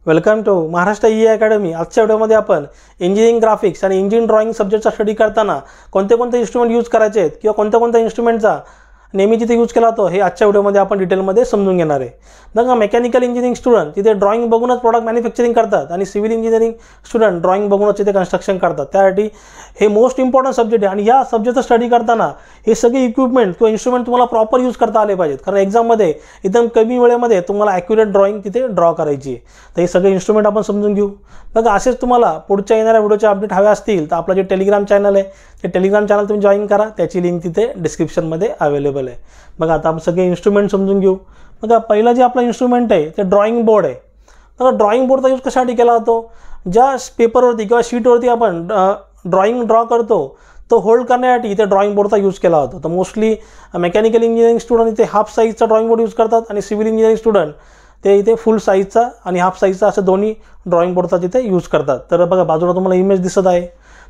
Welcome to Maharashtra E academy. आजच्या व्हिडिओमध्ये आपण इंजिनिअरिंग ग्राफिक्स आणि इंजिनिअरिंग ड्रॉइंग सब्जेक्टचा स्टडी करताना कोणते कोणते इन्स्ट्रुमेंट यूज करायचे आहेत किंवा कोणत्या कोणत्या इन्स्ट्रुमेंटचा नेहमी जिथे यूज केला जातो हे आजच्या व्हिडिओमध्ये आपण डिटेलमध्ये समजून घेणार आहे। बघा, मेकॅनिकल इंजिनिअरिंग स्टुडंट तिथे ड्रॉइंग बघूनच प्रोडक्ट मॅन्युफॅक्चरिंग करतात आणि सिव्हिल इंजिनिअरिंग स्टुडंट ड्रॉइंग बघूनच तिथे कन्स्ट्रक्शन करतात। त्यासाठी हे मोस्ट इम्पॉर्टंट सब्जेक्ट आहे आणि या सब्जेक्टचा स्टडी करताना हे सगळे इक्विपमेंट किंवा इन्स्ट्रुमेंट तुम्हाला प्रॉपर यूज करता आले पाहिजेत, कारण एक्झाममध्ये एकदम कमी वेळेमध्ये तुम्हाला ॲक्युरेट ड्रॉइंग तिथे ड्रॉ करायची आहे। तर हे सगळे इन्स्ट्रुमेंट आपण समजून घेऊ। बघा, असेच तुम्हाला पुढच्या येणाऱ्या व्हिडिओचे अपडेट हवे असतील तर आपलं जे टेलिग्राम चॅनल आहे ते टेलिग्राम चॅनल तुम्ही जॉईन करा, त्याची लिंक तिथे डिस्क्रिप्शनमध्ये अवेलेबल आहे। बघा, आता आपण सगळे इन्स्ट्रुमेंट समजून घेऊ। बघा, पहिला जे आपला इन्स्ट्रुमेंट आहे ते ड्रॉइंग बोर्ड आहे। बघा, ड्रॉइंग बोर्डचा यूज कशासाठी केला जातो? ज्या पेपरवरती किंवा शीटवरती आपण ड्रॉइंग ड्रॉ करतो तो होल्ड करण्यासाठी इथे ड्रॉइंग बोर्डचा यूज केला जातो। तर मोस्टली मेकॅनिकल इंजिनिअरिंग स्टुडंट इथे हाफ साईजचा ड्रॉइंग बोर्ड यूज करतात आणि सिव्हिल इंजिनिअरिंग स्टुडंट ते इथे फुल साईजचा आणि हाफ साईजचा असं दोन्ही ड्रॉइंग बोर्डचा तिथे यूज करतात। तर बघा, बाजूला तुम्हाला इमेज दिसत आहे।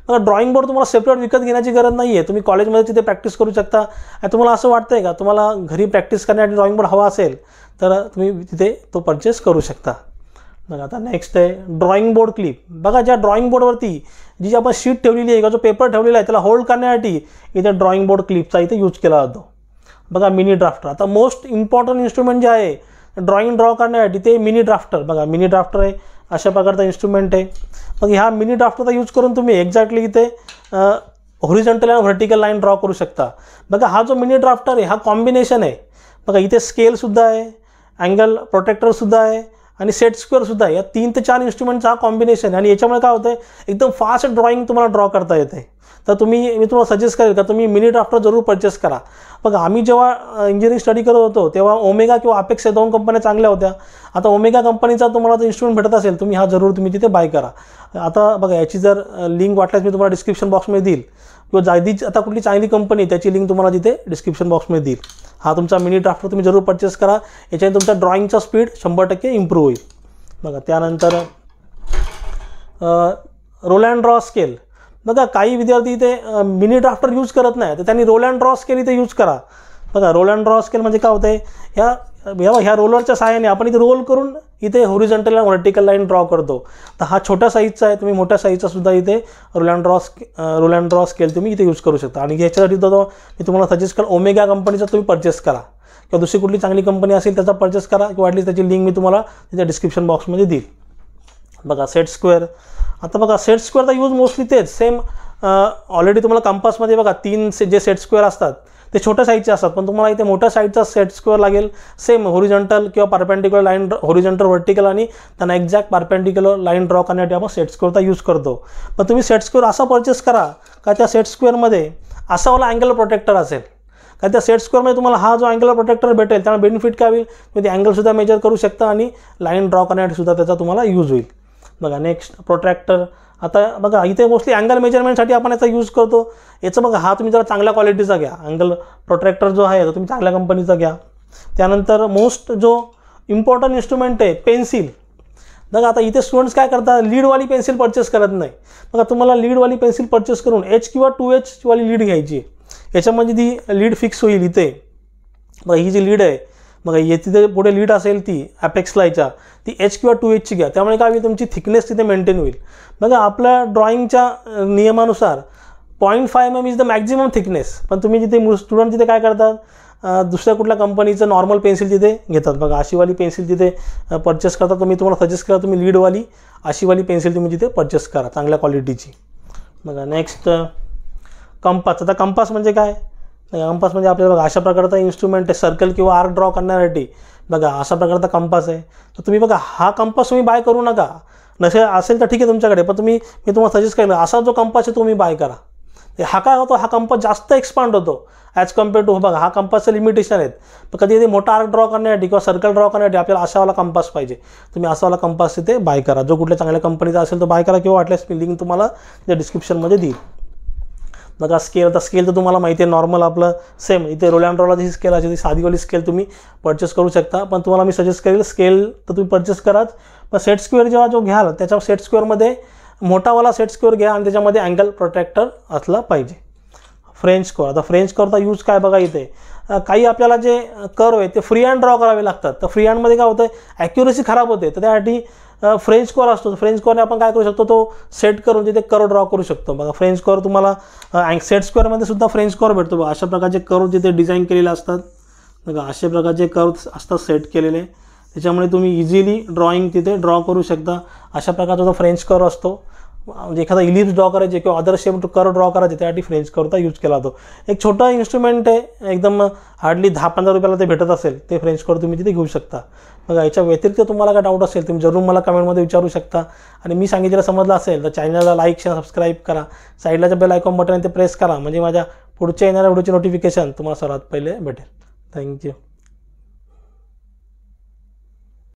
बघा, ड्रॉइंग बोर्ड तुम्हाला सेपरेट विकत घेण्याची गरज नाही आहे, तुम्ही कॉलेजमध्ये तिथे प्रॅक्टिस करू शकता। आणि तुम्हाला असं वाटतं आहे का तुम्हाला घरी प्रॅक्टिस करण्यासाठी ड्रॉइंग बोर्ड हवा असेल तर तुम्ही तिथे तो परचेस करू शकता। बघा, आता नेक्स्ट आहे ड्रॉइंग बोर्ड क्लिप। बघा, ज्या ड्रॉइंग बोर्डवरती जी आपण शीट ठेवलेली आहे किंवा जो पेपर ठेवलेला आहे त्याला होल्ड करण्यासाठी इथे ड्रॉइंग बोर्ड क्लिपचा इथे यूज केला जातो। बघा, मिनी ड्राफ्टर। आता मोस्ट इम्पॉर्टंट इन्स्ट्रुमेंट जे आहे ड्रॉइंग ड्रॉ करण्यासाठी ते मिनी ड्राफ्टर। बघा, मिनी ड्राफ्टर आहे, अशा प्रकारचा इन्स्ट्रुमेंट आहे। मग ह्या मिनी ड्राफ्टरचा यूज करून तुम्ही एक्झॅक्टली इथे हॉरिझॉन्टल आणि व्हर्टिकल लाईन ड्रॉ करू शकता। बघा, हा जो मिनी ड्राफ्टर आहे हा कॉम्बिनेशन आहे। बघा, इथे स्केलसुद्धा आहे, अँगल प्रोटेक्टरसुद्धा आहे आणि सेट स्क्वेअरसुद्धा आहे। या 3 ते 4 इन्स्ट्रुमेंटचा हा कॉम्बिनेशन आणि याच्यामुळे काय होतं आहे एकदम फास्ट ड्रॉइंग तुम्हाला ड्रॉ करता येते। तर मी तुम्हाला सजेस्ट करेल का तुम्ही मिनी ड्राफ्टर जरूर परचेस करा। बघा, आम्ही जेव्हा इंजिनिअरिंग स्टडी करत होतो तेव्हा ओमेगा किंवा अपेक्स या 2 कंपन्या चांगल्या होत्या। आता ओमेगा कंपनीचा तुम्हाला जर इन्स्ट्रुमेंट भेटत असेल तुम्ही हा जरूर तुम्ही तिथे बाय करा। आता बघा, याची जर लिंक वाटल्यास मी तुम्हाला डिस्क्रिप्शन बॉक्समध्ये देईल किंवा जायदीच आता कुठली चांगली कंपनी त्याची लिंक तुम्हाला तिथे डिस्क्रिप्शन बॉक्समध्ये देईल। हा तुमचा मिनी ड्राफ्टर तुम्ही जरूर परचेस करा, याच्याने तुमचा ड्रॉइंगचा स्पीड 100% इम्प्रूव्ह होईल। बघा, त्यानंतर रोल अँड ड्रॉ स्केल। बघा, काही विद्यार्थी इथे मिनी ड्राफ्टर यूज करत नाही तर त्यांनी रोल अँड ड्रॉ स्केल इथे यूज करा। बघा, रोल अँड ड्रॉ स्केल म्हणजे काय होतं आहे ह्या रोलरच्या सहाय्याने आपण इथे रोल करून इथे हॉरिझॉन्टल आणि व्हर्टिकल लाईन ड्रॉ करतो। तर हा छोट्या साईजचा आहे, तुम्ही मोठ्या साईजचा सुद्धा इथे रोल अँड ड्रॉ स्केल तुम्ही इथे यूज करू शकता। आणि ह्याच्यासाठी मी तुम्हाला सजेस्ट करा ओमेगा कंपनीचा तुम्ही परचेस करा किंवा दुसरी कुठली चांगली कंपनी असेल त्याचा परचेस करा किंवा ॲटलीस्ट त्याची लिंक मी तुम्हाला त्याच्या डिस्क्रिप्शन बॉक्समध्ये देईल। बघा, सेट स्क्वेअर। आता बघा, सेट स्क्वेअरचा यूज मोस्टली तेच सेम ऑलरेडी तुम्हाला कंपासमध्ये बघा 3 जे सेट स्क्वेअर असतात ते छोट्या साईजचे असतात, पण तुम्हाला इथे मोठ्या साईजचा सेट स्क्वेअर लागेल। सेम हॉरिझॉन्टल किंवा परपेंडिक्युलर लाईन हॉरिझॉन्टल व्हर्टिकल आणि त्यांना एक्झॅक्ट परपेंडिक्युलर लाईन ड्रॉ करण्यासाठी आपण सेट स्क्वेअरचा यूज करतो। पण तुम्ही सेट स्क्वेअर असा परचेस करा का त्या सेट स्क्वेअरमध्ये असावाला अँगल प्रोटेक्टर असेल, का त्या सेट स्क्वेअरमध्ये तुम्हाला हा जो अँगल प्रोटेक्टर भेटेल त्यामुळे बेनिफिट काय होईल तुम्ही ते अँगलसुद्धा मेजर करू शकता आणि लाईन ड्रॉ करण्यासाठी सुद्धा त्याचा तुम्हाला यूज होईल। बघा, नेक्स्ट प्रोट्रॅक्टर। आता बघा, इथे मोस्टली अँगल मेजरमेंटसाठी आपण याचा यूज करतो। याचं बघा, हा तुम्ही जरा चांगल्या क्वालिटीचा घ्या, अँगल प्रोट्रॅक्टर जो आहे तो तुम्ही चांगल्या कंपनीचा घ्या। त्यानंतर मोस्ट जो इम्पॉर्टंट इन्स्ट्रुमेंट आहे पेन्सिल। बघा, आता इथे स्टुडंट्स काय करतात लीडवाली पेन्सिल परचेस करत नाही। बघा, तुम्हाला लीडवाली पेन्सिल परचेस करून H किंवा 2H वाली लीड घ्यायची। याच्यामध्ये ती लीड फिक्स होईल इथे। बघा, ही जी लीड आहे बघा तिथे पुढे लीड असेल ती ॲपेक्सला याच्या ती H किंवा 2H घ्या, त्यामुळे काय होईल तुमची थिकनेस तिथे मेंटेन होईल। बघा, आपल्या ड्रॉइंगच्या नियमानुसार 0.5 mm is the maximum thickness, पण तुम्ही जिथे स्टुडंट तिथे काय करतात दुसऱ्या कुठल्या कंपनीचं नॉर्मल पेन्सिल तिथे घेतात। बघा, अशीवाली पेन्सिल तिथे परचेस करतात। तर मी तुम्हाला सजेस्ट करा तुम्ही लीडवाली अशीवाली पेन्सिल तुम्ही तिथे परचेस करा चांगल्या क्वालिटीची। बघा, नेक्स्ट कंपास। आता कंपास म्हणजे काय? कंपास म्हणजे आपल्याला बघा अशा प्रकारचा इन्स्ट्रुमेंट आहे, सर्कल किंवा आर्क ड्रॉ करण्यासाठी बघा अशा प्रकारचा कंपास आहे। तर तुम्ही बघा हा कंपास तुम्ही बाय करू नका, नसेल असेल तर ठीक आहे तुमच्याकडे, पण मी तुम्हाला सजेस्ट केलं असा जो कंपास आहे तुम्ही बाय करा। हा काय होतो हा कंपास जास्त एक्सपांड होतो ॲज कम्पेअर टू बघा हा कंपासचं लिमिटेशन आहेत। पण कधी मोठा आर्क ड्रॉ करण्यासाठी किंवा सर्कल ड्रॉ करण्यासाठी आपल्याला असावाला कंपास पाहिजे, तुम्ही असावाला कंपास तिथे बाय करा। जो कुठल्या चांगल्या कंपनीचा असेल तो बाय करा किंवा वाटल्यास मी लिंक तुम्हाला त्या डिस्क्रिप्शनमध्ये देईल। बघा, स्केल। आता स्केल तर तुम्हाला माहिती आहे नॉर्मल आपलं सेम इथे रोल अँड ड्रॉला जी स्केल आहे ती साधीवाली स्केल तुम्ही परचेस करू शकता, पण तुम्हाला मी सजेस्ट करेल स्केल तर तुम्ही परचेस कराच, पण सेट स्क्वेअर जेव्हा जो घ्याल त्याच्या सेट स्क्वेअरमध्ये मोठावाला सेट स्क्वेअर घ्या आणि त्याच्यामध्ये अँगल प्रोटेक्टर असला पाहिजे। French curve. आता फ्रेंच कर्वचा यूज काय बघा इथे काही आपल्याला जे कर्व आहे ते फ्री हँड ड्रॉ करावे लागतात. तर फ्री हँडमध्ये काय होतं, ॲक्युरेसी खराब होते. तर त्यासाठी फ्रेंच स्क्वेअर असतो. फ्रेंच स्क्वेअरने आपण काय करू शकतो, तो सेट करून तिथे कर्व ड्रॉ करू शकतो. बघा फ्रेंच स्क्वेअर तुम्हाला सेट स्क्वेअरमध्ये सुद्धा फ्रेंच स्क्वेअर भेटतो. बघा अशा प्रकारचे कर्व तिथे डिझाईन केलेले असतात. बघा अशा प्रकारचे कर्व असतात सेट केलेले. त्याच्यामुळे तुम्ही इझिली ड्रॉइंग तिथे ड्रॉ करू शकता. अशा प्रकारचा जो फ्रेंच कर्व असतो, म्हणजे एखादा इलिप्स ड्रॉ करायचे किंवा अदर शेप कर्व ड्रॉ करायचे त्यासाठी फ्रेंच कर्वचा यूज केला जातो. एक छोटा इन्स्ट्रुमेंट आहे, एकदम हार्डली 10-15 रुपयाला ते भेटत असेल. ते फ्रेंच कर्व तुम्ही तिथे घेऊ शकता. बघा याच्या व्यतिरिक्त तुम्हाला काय डाऊट असेल तुम्ही जरूर मला कमेंटमध्ये विचारू शकता. आणि मी सांगितलेलं समजलं असेल तर चॅनलला लाईक शेअर सबस्क्राईब करा. साईडला जे बेल आयकॉन बटन आहे ते प्रेस करा, म्हणजे माझ्या पुढच्या येणाऱ्या व्हिडिओची नोटिफिकेशन तुम्हाला सर्वात पहिले भेटेल. थँक्यू.